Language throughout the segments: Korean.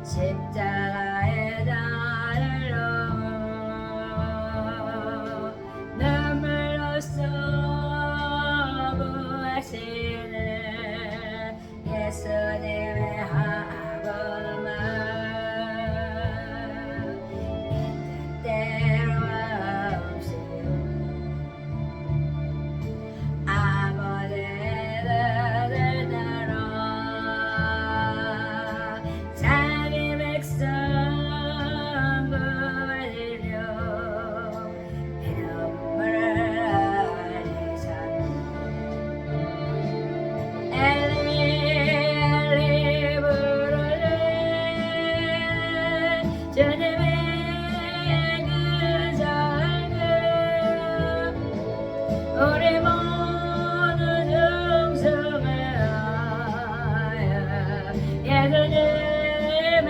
십자가의 달로 눈물로써 구하시는 예수님의 하고만 때로 없이요 아버지의 뜻을 따라 자기 백성 구하시려 이름을 알리셨네. 엘리 엘리 부르네 주님의 그 작은 우리 모두 중성하여 예수님의 이름을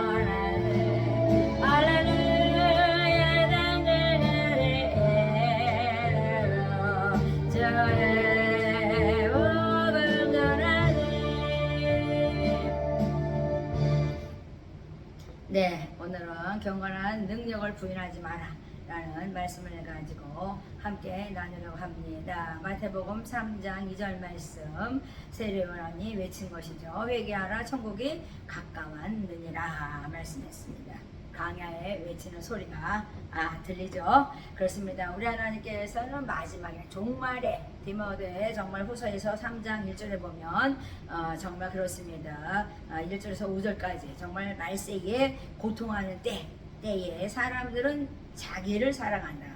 전하네. 할렐루야 당신의 이름으로 주의 복음 전하네. 네, 오늘은 경건한 능력을 부인하지 마라 라는 말씀을 가지고 함께 나누려고 합니다. 마태복음 3장 2절 말씀 세례요한이 외친 것이죠. 회개하라 천국이 가까웠느니라 말씀했습니다. 강야에 외치는 소리가 들리죠. 그렇습니다. 우리 하나님께서는 마지막에 종말에 디모데 정말 후서에서 3장 1절에 보면 정말 그렇습니다. 1절에서 5절까지 정말 말세기에 고통하는 때에 사람들은 자기를 사랑한다,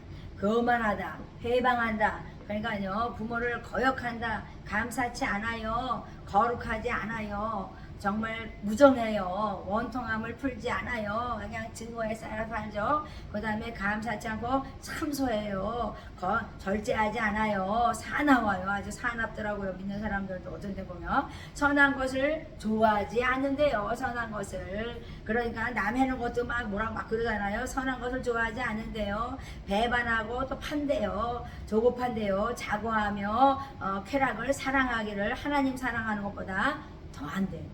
거만하다, 회방한다. 그러니까요, 부모를 거역한다, 감사치 않아요, 거룩하지 않아요, 정말 무정해요, 원통함을 풀지 않아요, 그냥 증오에 살아살죠. 그 다음에 감사치 않고 참소해요, 절제하지 않아요, 사나워요. 아주 사납더라고요. 믿는 사람들도 어떤 데 보면 선한 것을 좋아하지 않는데요. 선한 것을, 그러니까 남 해는 것도 막 뭐라고 막 그러잖아요. 선한 것을 좋아하지 않는데요. 배반하고 또 판대요, 조급한데요, 자고하며 쾌락을 사랑하기를 하나님 사랑하는 것보다 더한대요.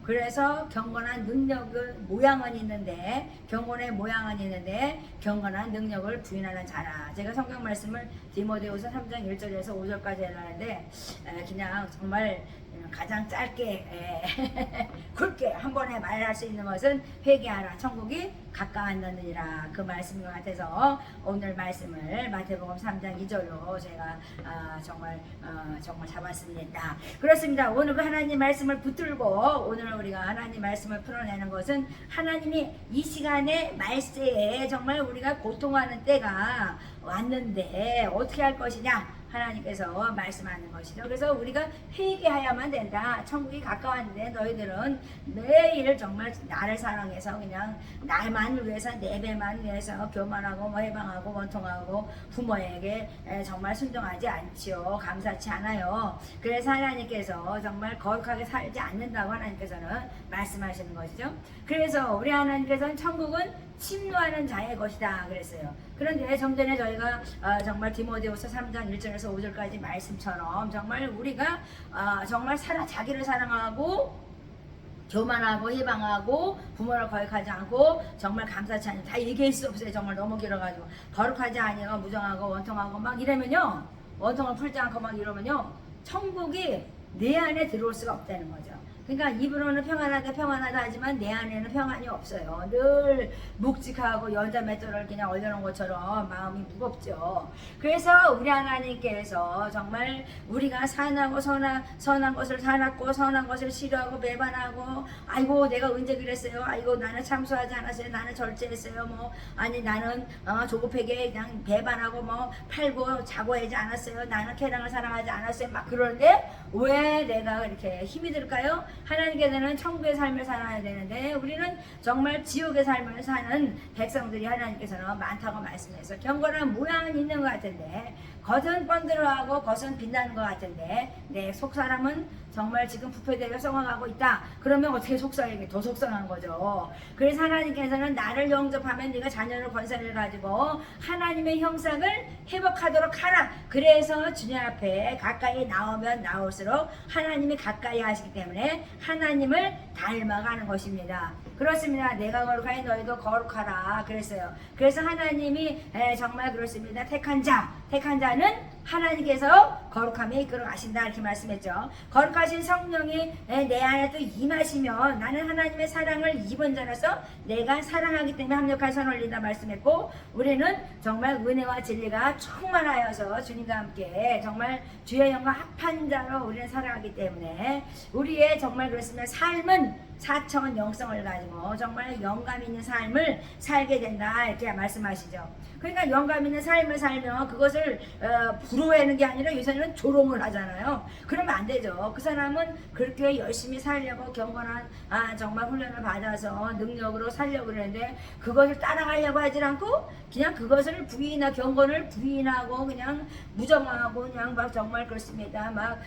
그래서 경건한 능력은 모양은 있는데, 경건의 모양은 있는데 경건한 능력을 부인하는 자라. 제가 성경 말씀을 디모데후서 3장 1절에서 5절까지 해놨는데 그냥 정말 가장 짧게 굵게 한 번에 말할 수 있는 것은 회개하라 천국이 가까웠느니라, 그 말씀인 것 같아서 오늘 말씀을 마태복음 3장 2절로 제가 정말 잡았습니다. 그렇습니다. 오늘 그 하나님 말씀을 붙들고 오늘 우리가 하나님 말씀을 풀어내는 것은 하나님이 이 시간에 말세에 정말 우리가 고통하는 때가 왔는데 어떻게 할 것이냐 하나님께서 말씀하는 것이죠. 그래서 우리가 회개해야만 된다. 천국이 가까웠는데 너희들은 매일 정말 나를 사랑해서 그냥 나만 위해서, 내 배만 위해서 교만하고 해방하고 원통하고 부모에게 정말 순종하지 않지요. 감사치 않아요. 그래서 하나님께서 정말 거룩하게 살지 않는다고 하나님께서는 말씀하시는 것이죠. 그래서 우리 하나님께서는 천국은 침노하는 자의 것이다 그랬어요. 그런데 좀 전에 저희가 정말 디모데후서 3장 1절에서 5절까지 말씀처럼 정말 우리가 정말 자기를 사랑하고 교만하고 해방하고 부모를 거역하지 않고 정말 감사치 않은, 다 얘기할 수 없어요. 정말 너무 길어가지고 거룩하지 아니요 무정하고 원통하고 막 이러면요, 원통을 풀지 않고 막 이러면요 천국이 내 안에 들어올 수가 없다는 거죠. 그러니까 입으로는 평안하다 하지만 내 안에는 평안이 없어요. 늘 묵직하고 여자 맷돌을 그냥 올려놓은 것처럼 마음이 무겁죠. 그래서 우리 하나님께서 정말 우리가 선한 것을 사납고 선한 것을 싫어하고 배반하고, 아이고 내가 언제 그랬어요, 아이고 나는 참소하지 않았어요, 나는 절제했어요, 아니 나는 조급하게 그냥 배반하고 팔고 자고하지 않았어요, 나는 쾌락을 사랑하지 않았어요, 막 그러는데 왜 내가 이렇게 힘이 들까요? 하나님께서는 천국의 삶을 살아야 되는데 우리는 정말 지옥의 삶을 사는 백성들이 하나님께서는 많다고 말씀해서 경건한 모양은 있는 것 같은데 겉은 번들어하고 겉은 빛나는 것 같은데 내 속사람은 정말 지금 부패되어 썩어가고 있다. 그러면 어떻게 속상하게 더 속상한 거죠. 그래서 하나님께서는 나를 영접하면 네가 자녀를 권세를 가지고 하나님의 형상을 회복하도록 하라. 그래서 주님 앞에 가까이 나오면 나올수록 하나님이 가까이 하시기 때문에 하나님을 닮아가는 것입니다. 그렇습니다. 내가 거룩하니 너희도 거룩하라 그랬어요. 그래서 하나님이 정말 그렇습니다. 택한 자는 하나님께서 거룩함에 이끌어 가신다 이렇게 말씀했죠. 거룩하신 성령이 내 안에 또 임하시면 나는 하나님의 사랑을 입은 자로서 내가 사랑하기 때문에 합력한 선을 올린다 말씀했고, 우리는 정말 은혜와 진리가 충만하여서 주님과 함께 정말 주의 영과 합한 자로 우리는 살아가기 때문에 우리의 정말 그렇습니다. 삶은 사천 영성을 가지고 정말 영감 있는 삶을 살게 된다 이렇게 말씀하시죠. 그러니까 영감 있는 삶을 살면 그것을 부러워하는 게 아니라 요새는 조롱을 하잖아요. 그러면 안 되죠. 그 사람은 그렇게 열심히 살려고 경건한 정말 훈련을 받아서 능력으로 살려고 그러는데 그것을 따라가려고 하지 않고 그냥 그것을 경건을 부인하고 그냥 무정하고 그냥 막 정말 그렇습니다. 막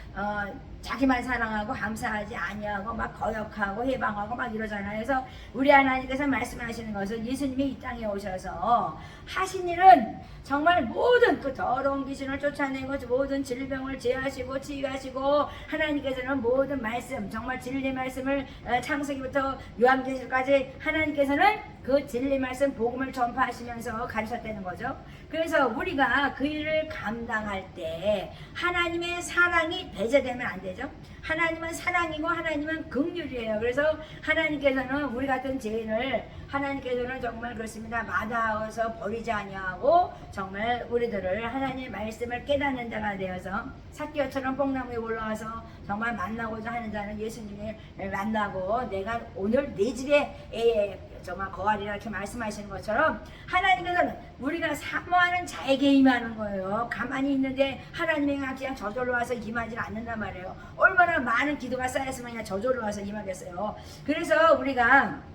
자기만 사랑하고 감사하지 아니하고 막 거역하고 해방하고 막 이러잖아요. 그래서 우리 하나님께서 말씀하시는 것은 예수님이 이 땅에 오셔서 하신 일은 정말 모든 그 더러운 귀신을 쫓아내고 모든 질병을 제하시고 치유하시고, 하나님께서는 모든 말씀 정말 진리 말씀을 창세기부터 요한계시록까지 하나님께서는 그 진리 말씀 복음을 전파하시면서 가르쳤다는 거죠. 그래서 우리가 그 일을 감당할 때 하나님의 사랑이 배제되면 안 되죠. 하나님은 사랑이고 하나님은 긍휼이에요. 그래서 하나님께서는 우리 같은 죄인을 하나님께서는 정말 그렇습니다. 마다하여서 버리지 아니하고 정말 우리들을 하나님의 말씀을 깨닫는 자가 되어서 삭개처럼 뽕나무에 올라와서 정말 만나고자 하는 자는 예수님을 만나고 내가 오늘 내 집에 정말 거하리라 이렇게 말씀하시는 것처럼 하나님께서는 우리가 사모하는 자에게 임하는 거예요. 가만히 있는데 하나님이 그냥 저절로 와서 임하지 않는단 말이에요. 얼마나 많은 기도가 쌓였으면 그냥 저절로 와서 임하겠어요. 그래서 우리가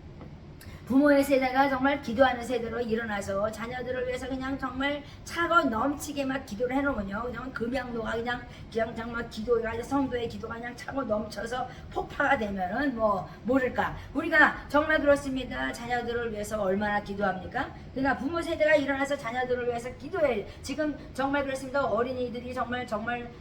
부모의 세대가 정말 기도하는 세대로 일어나서 자녀들을 위해서 그냥 정말 차고 넘치게 막 기도를 해놓으면요, 그냥 금양로가 그냥 정말 기도가 성도의 기도가 그냥 차고 넘쳐서 폭파가 되면은 뭐 모를까. 우리가 정말 그렇습니다. 자녀들을 위해서 얼마나 기도합니까? 그러니까 부모 세대가 일어나서 자녀들을 위해서 기도해. 지금 정말 그렇습니다. 어린이들이 정말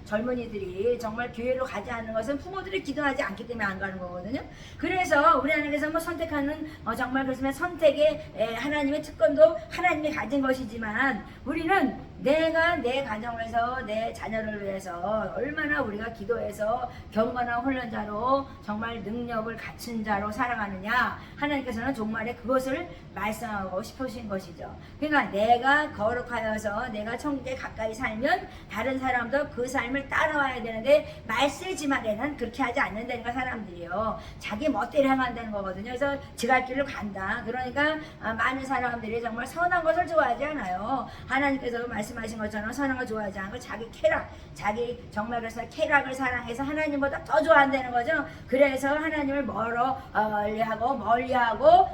젊은이들이 정말 교회로 가지 않는 것은 부모들이 기도하지 않기 때문에 안 가는 거거든요. 그래서 우리 하나님께서 뭐 선택하는 정말 그렇지만 선택의 하나님의 특권도 하나님이 가진 것이지만 우리는 내가 내 가정을 해서 내 자녀를 위해서 얼마나 우리가 기도해서 경건한 훈련자로 정말 능력을 갖춘 자로 살아가느냐, 하나님께서는 종말에 그것을 말씀하고 싶으신 것이죠. 그러니까 내가 거룩하여서 내가 천국에 가까이 살면 다른 사람도 그 삶을 따라와야 되는데 말세지 말에는 그렇게 하지 않는다니까 사람들이요. 자기 멋대로 행한다는 거거든요. 그래서 지갈 길을 간다. 그러니까 많은 사람들이 정말 선한 것을 좋아하지 않아요. 하나님께서 말씀하신 것처럼 선한 걸 좋아하지 않고 자기 쾌락, 자기 정말 그래서 쾌락을 사랑해서 하나님보다 더 좋아한다는 거죠. 그래서 하나님을 멀리하고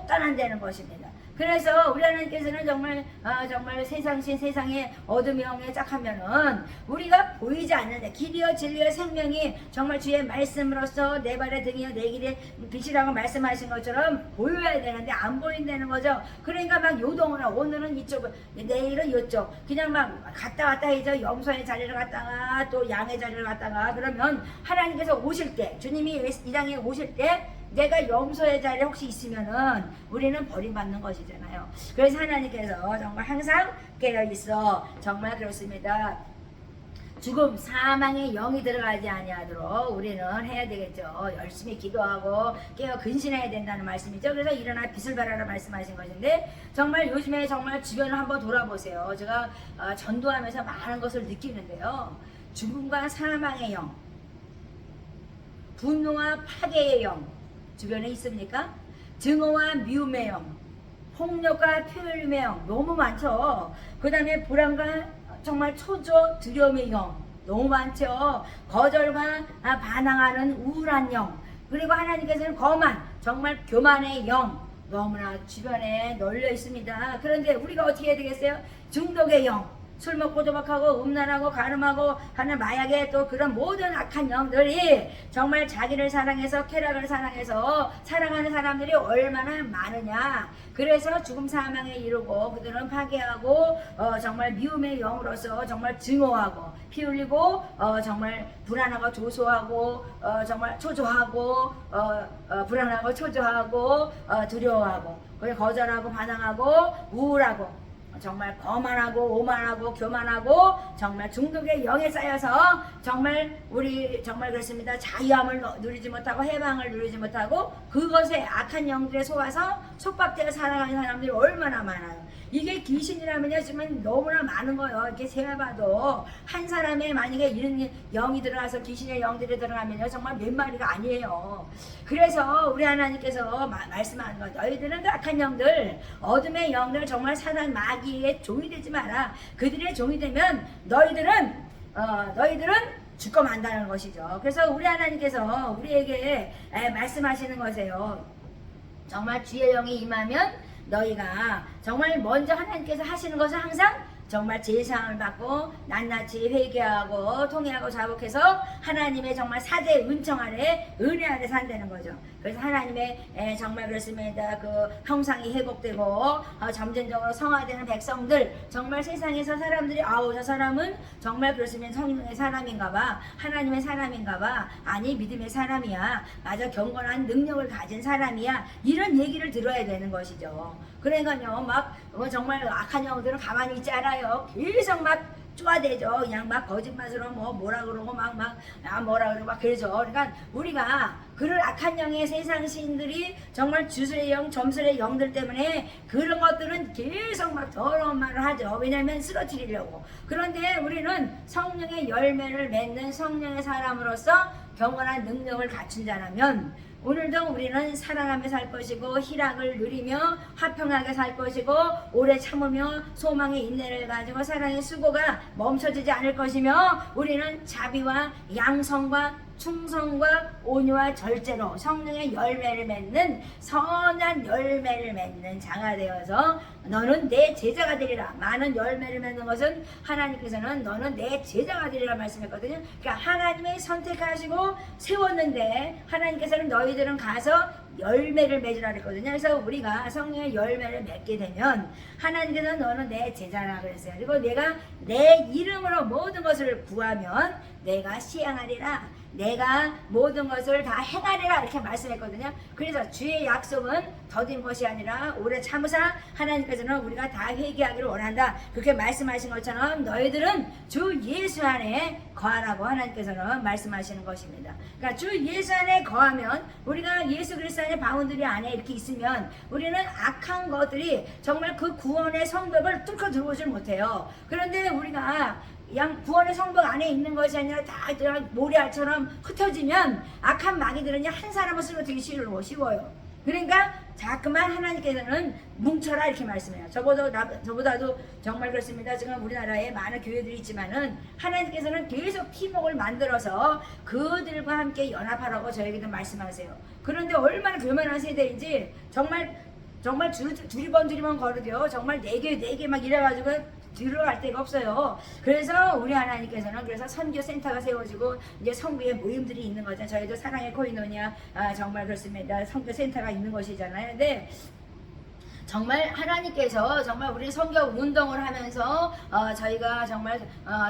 떠난다는 것입니다. 그래서 우리 하나님께서는 정말 세상신 세상에 어둠의 영에 짝하면은 우리가 보이지 않는데 길이여 진리여 생명이 정말 주의 말씀으로서 내 발의 등이여 내 길의 빛이라고 말씀하신 것처럼 보여야 되는데 안 보인다는 거죠. 그러니까 막 요동을 하고 오늘은 이쪽 내일은 이쪽 그냥 막 갔다 해서 염소의 자리를 갔다가 또 양의 자리를 갔다가, 그러면 하나님께서 오실 때, 주님이 이 땅에 오실 때 내가 염소의 자리에 혹시 있으면은 우리는 버림받는 것이잖아요. 그래서 하나님께서 정말 항상 깨어 있어 정말 그렇습니다. 죽음, 사망의 영이 들어가지 아니하도록 우리는 해야 되겠죠. 열심히 기도하고 깨어 근신해야 된다는 말씀이죠. 그래서 일어나 빛을 발하라 말씀하신 것인데, 정말 요즘에 정말 주변을 한번 돌아보세요. 제가 전도하면서 많은 것을 느끼는데요. 죽음과 사망의 영, 분노와 파괴의 영 주변에 있습니까? 증오와 미움의 영, 폭력과 표현의 영 너무 많죠. 그 다음에 불안과 정말 초조 두려움의 영 너무 많죠. 거절과 반항하는 우울한 영, 그리고 하나님께서는 거만 정말 교만의 영 너무나 주변에 널려 있습니다. 그런데 우리가 어떻게 해야 되겠어요? 중독의 영, 술 먹고 도박하고 음란하고 가늠하고 하는 마약의 또 그런 모든 악한 영들이 정말 자기를 사랑해서 쾌락을 사랑해서 사랑하는 사람들이 얼마나 많으냐. 그래서 죽음 사망에 이르고 그들은 파괴하고 정말 미움의 영으로서 정말 증오하고 피 흘리고 정말 불안하고 조소하고 정말 초조하고 불안하고 초조하고 두려워하고 거절하고 반항하고 우울하고 정말 거만하고 오만하고 교만하고 정말 중독의 영에 쌓여서 정말 우리 정말 그렇습니다. 자유함을 누리지 못하고 해방을 누리지 못하고 그것에 악한 영들에 속아서 속박되어 살아가는 사람들이 얼마나 많아요. 이게 귀신이라면요 지금 너무나 많은 거예요. 이렇게 생각해봐도 한 사람의 만약에 이런 영이 들어가서 귀신의 영들이 들어가면요 정말 몇 마리가 아니에요. 그래서 우리 하나님께서 말씀하는 거 너희들은 그 악한 영들 어둠의 영들 정말 사단 마귀의 종이 되지 마라. 그들의 종이 되면 너희들은 죽고 만다는 것이죠. 그래서 우리 하나님께서 우리에게 말씀하시는 것이에요. 정말 주의 영이 임하면 너희가 정말 먼저 하나님께서 하시는 것은 항상 정말 제사함을 받고 낱낱이 회개하고 통회하고 자복해서 하나님의 정말 사대의 은총 아래 은혜 아래 산다는 거죠. 그래서 하나님의 정말 그렇습니다. 그 형상이 회복되고 점진적으로 성화되는 백성들 정말 세상에서 사람들이 아우 저 사람은 정말 그렇으면 성령의 사람인가 봐 하나님의 사람인가 봐 아니 믿음의 사람이야 맞아 경건한 능력을 가진 사람이야 이런 얘기를 들어야 되는 것이죠. 그러니까요 막 정말 악한 영들은 가만히 있지 않아요. 계속 막 쪼아대죠. 그냥 막 거짓말으로 뭐라 그러고 뭐라 그러고 막 그러죠. 그러니까 우리가 그런 악한 영의 세상 시인들이 정말 주술의 영, 점술의 영들 때문에 그런 것들은 계속 막 더러운 말을 하죠. 왜냐하면 쓰러뜨리려고. 그런데 우리는 성령의 열매를 맺는 성령의 사람으로서 경건한 능력을 갖춘 자라면 오늘도 우리는 사랑하며 살 것이고 희락을 누리며 화평하게 살 것이고 오래 참으며 소망의 인내를 가지고 사랑의 수고가 멈춰지지 않을 것이며 우리는 자비와 양성과 충성과 온유와 절제로 성령의 열매를 맺는 선한 열매를 맺는 자가 되어서 너는 내 제자가 되리라. 많은 열매를 맺는 것은 하나님께서는 너는 내 제자가 되리라 말씀했거든요. 그러니까 하나님이 선택하시고 세웠는데 하나님께서는 너희들은 가서 열매를 맺으라 그랬거든요. 그래서 우리가 성령의 열매를 맺게 되면 하나님께서 너는 내 제자라 그랬어요. 그리고 내가 내 이름으로 모든 것을 구하면 내가 시행하리라. 내가 모든 것을 다 행하리라 이렇게 말씀했거든요. 그래서 주의 약속은 더딘 것이 아니라 오래 참으사 하나님께서는 우리가 다 회개하기를 원한다. 그렇게 말씀하신 것처럼 너희들은 주 예수 안에 거하라고 하나님께서는 말씀하시는 것입니다. 그러니까 주 예수 안에 거하면 우리가 예수 그리스도 안에 바운드리 안에 이렇게 있으면 우리는 악한 것들이 정말 그 구원의 성벽을 뚫고 들어오질 못해요. 그런데 우리가 구원의 성벽 안에 있는 것이 아니라 다 모래알처럼 흩어지면 악한 마귀들은 한 사람을 쓰러뜨리기 쉬워요. 그러니까 자꾸만 하나님께서는 뭉쳐라 이렇게 말씀해요. 저보다도 정말 그렇습니다. 지금 우리나라에 많은 교회들이 있지만은 하나님께서는 계속 팀웍을 만들어서 그들과 함께 연합하라고 저에게도 말씀하세요. 그런데 얼마나 교만한 세대인지 정말 두리번 거르죠. 정말 4개 막 이래가지고 들어갈 데가 없어요. 그래서 우리 하나님께서는 그래서 선교 센터가 세워지고 이제 성부의 모임들이 있는 거죠. 저희도 사랑의 코이노니아 정말 그렇습니다. 선교 센터가 있는 것이잖아요. 근데 정말 하나님께서 정말 우리 선교 운동을 하면서 저희가 정말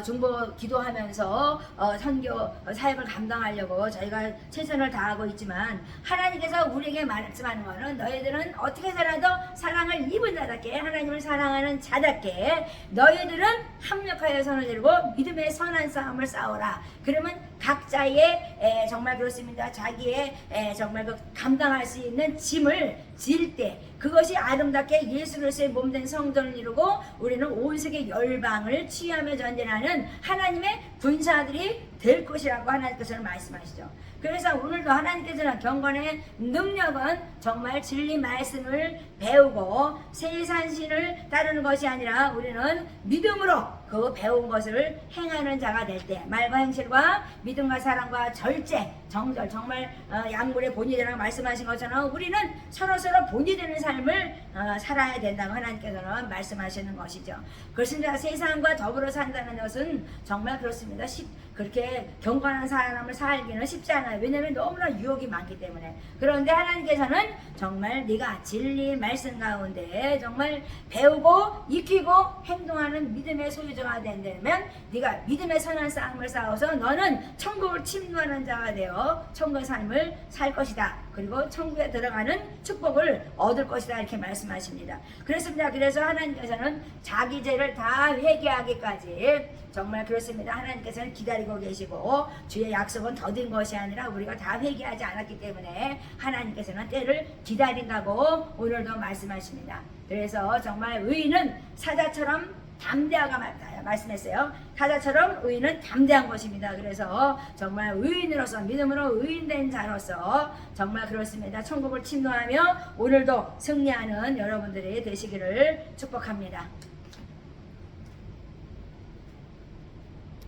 중보 기도하면서 선교 사역을 감당하려고 저희가 최선을 다하고 있지만 하나님께서 우리에게 말씀하는 거는 너희들은 어떻게 해서라도 사랑을 입은 자답게 하나님을 사랑하는 자답게 너희들은 합력하여 손을 들고 믿음의 선한 싸움을 싸워라. 그러면 각자의 정말 그렇습니다. 자기의 정말 그 감당할 수 있는 짐을 질 때 그것이 아름답게 예수 그리스도의 몸된 성전을 이루고 우리는 온 세계 열방을 취하며 전진하는 하나님의 군사들이 될 것이라고 하나님께서는 말씀하시죠. 그래서 오늘도 하나님께서는 경건의 능력은 정말 진리 말씀을 배우고 세상신을 따르는 것이 아니라 우리는 믿음으로 그 배운 것을 행하는 자가 될 때 말과 행실과 믿음과 사랑과 절제 정절 정말 양물의 본이 되라고 말씀하신 것처럼 우리는 서로서로 본이 되는 삶을 살아야 된다고 하나님께서는 말씀하시는 것이죠. 그렇습니다. 세상과 더불어 산다는 것은 정말 그렇습니다. 그렇게 경건한 사람을 살기는 쉽지 않아요. 왜냐하면 너무나 유혹이 많기 때문에. 그런데 하나님께서는 정말 네가 진리 말씀 가운데 정말 배우고 익히고 행동하는 믿음의 소유자가 된다면 네가 믿음의 선한 싸움을 싸워서 너는 천국을 침노하는 자가 되어 천국의 삶을 살 것이다. 그리고 천국에 들어가는 축복을 얻을 것이다. 이렇게 말씀하십니다. 그렇습니다. 그래서 하나님께서는 자기 죄를 다 회개하기까지 정말 그렇습니다. 하나님께서는 기다리고 계시고 주의 약속은 더딘 것이 아니라 우리가 다 회개하지 않았기 때문에 하나님께서는 때를 기다린다고 오늘도 말씀하십니다. 그래서 정말 의인은 사자처럼 담대하가 맞다 말씀했어요. 사자처럼 의인은 담대한 것입니다. 그래서 정말 의인으로서 믿음으로 의인된 자로서 정말 그렇습니다. 천국을 침노하며 오늘도 승리하는 여러분들이 되시기를 축복합니다.